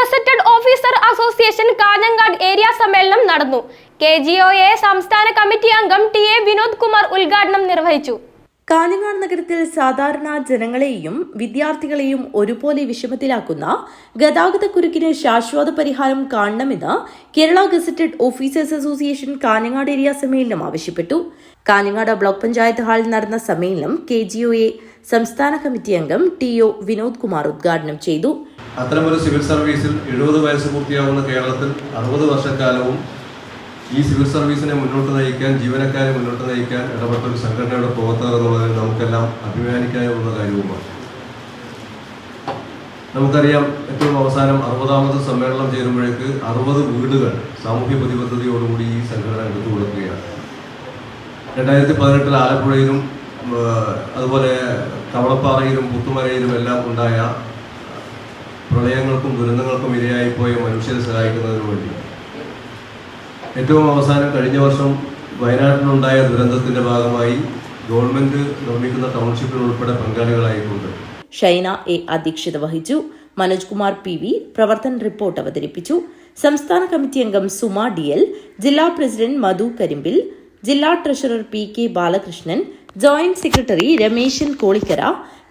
Gazetted officer association Kanhangad area സമ്മേളനം നടന്നു. KGOA സംസ്ഥാന കമ്മിറ്റി അംഗം TA വിനോദ് കുമാർ ഉദ്ഘാടനം നിർവഹിച്ചു. കാഞ്ഞങ്ങാട് നഗരത്തിൽ സാധാരണ ജനങ്ങളെയും വിദ്യാർത്ഥികളെയും ഒരുപോലെ വിഷമത്തിലാക്കുന്ന ഗതാഗതക്കുരുക്കിന് ശാശ്വത പരിഹാരം കാണണമെന്ന് Kerala gazetted officers association Kanhangad area സമ്മേളനം ആവശ്യപ്പെട്ടു. കാഞ്ഞങ്ങാട് ബ്ലോക്ക് പഞ്ചായത്ത് ഹാളിൽ നടന്ന സമ്മേളനം KGOA സംസ്ഥാന കമ്മിറ്റി അംഗം TO വിനോദ് കുമാർ ഉദ്ഘാടനം ചെയ്തു. അത്തരമൊരു സിവിൽ സർവീസിൽ 70 വയസ്സ് പൂർത്തിയാവുന്ന കേരളത്തിൽ 60 വർഷക്കാലവും ഈ സിവിൽ സർവീസിനെ മുന്നോട്ട് നയിക്കാൻ, ജീവനക്കാരെ മുന്നോട്ട് നയിക്കാൻ ഇടപെട്ട ഒരു സംഘടനയുടെ പ്രവർത്തകർ എന്നുള്ളതിൽ നമുക്കെല്ലാം അഭിമാനിക്കാനുള്ള കാര്യവുമാണ്. നമുക്കറിയാം, ഏറ്റവും അവസാനം 60ാമത് സമ്മേളനം ചേരുമ്പോഴേക്ക് 60 വീടുകൾ സാമൂഹ്യ പ്രതിബദ്ധതയോടുകൂടി ഈ സംഘടന എടുത്തു കൊടുക്കുകയാണ്. 2018 ആലപ്പുഴയിലും അതുപോലെ കവളപ്പാറയിലും പുത്തുമലയിലും എല്ലാം ഉണ്ടായ പ്രളയങ്ങൾക്കും ദുരന്തങ്ങൾക്കും ഇരയായിപ്പോയ മനുഷ്യരെ സഹായിക്കുന്നതിന് വേണ്ടി ഏറ്റവും അവസാനം കഴിഞ്ഞ വർഷം വയനാട്ടിലുണ്ടായ ദുരന്തത്തിന്റെ ഭാഗമായി ഗവൺമെന്റ് നിർമ്മിക്കുന്ന ടൗൺഷിപ്പിൽ ഉൾപ്പെടെ പങ്കാളികളായിട്ടുണ്ട്. ഷൈന A അധ്യക്ഷത വഹിച്ചു. മനോജ് കുമാർ PV പ്രവർത്തന റിപ്പോർട്ട് അവതരിപ്പിച്ചു. സംസ്ഥാന കമ്മിറ്റി അംഗം സുമ DL, ജില്ലാ പ്രസിഡന്റ് മധു കരിമ്പിൽ, ജില്ലാ treasurer PK Balakrishnan, joint secretary Rameshan Kolikkara,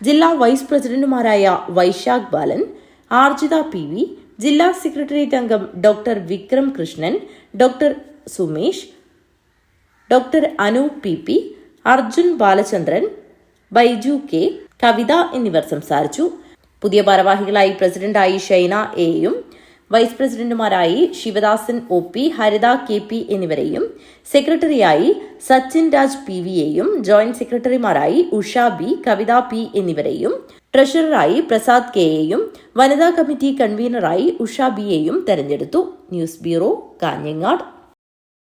ജില്ലാ വൈസ് പ്രസിഡന്റുമാരായ വൈശാഖ് ബാലൻ, ആർജിത PV, ജില്ലാ സെക്രട്ടേറിയറ്റ് അംഗം doctor Vikram Krishnan, doctor Sumesh, doctor Anoop PP, Arjun Balachandran, Baiju K, Kavitha എന്നിവർ സംസാരിച്ചു. പുതിയ ഭാരവാഹികളായി പ്രസിഡന്റായി ഷൈന Aയും വൈസ് പ്രസിഡന്റുമാരായി ശിവദാസൻ OP, ഹരിത KP എന്നിവരെയും, സെക്രട്ടറിയായി സച്ചിൻ രാജ് PVയെയും, ജോയിന്റ് സെക്രട്ടറിമാരായി ഉഷ B, കവിത P എന്നിവരെയും, ട്രഷററായി പ്രസാദ് Kയെയും, വനിതാ കമ്മിറ്റി കൺവീനറായി ഉഷ Bയെയും തെരഞ്ഞെടുത്തു. News bureau, Kanhangad.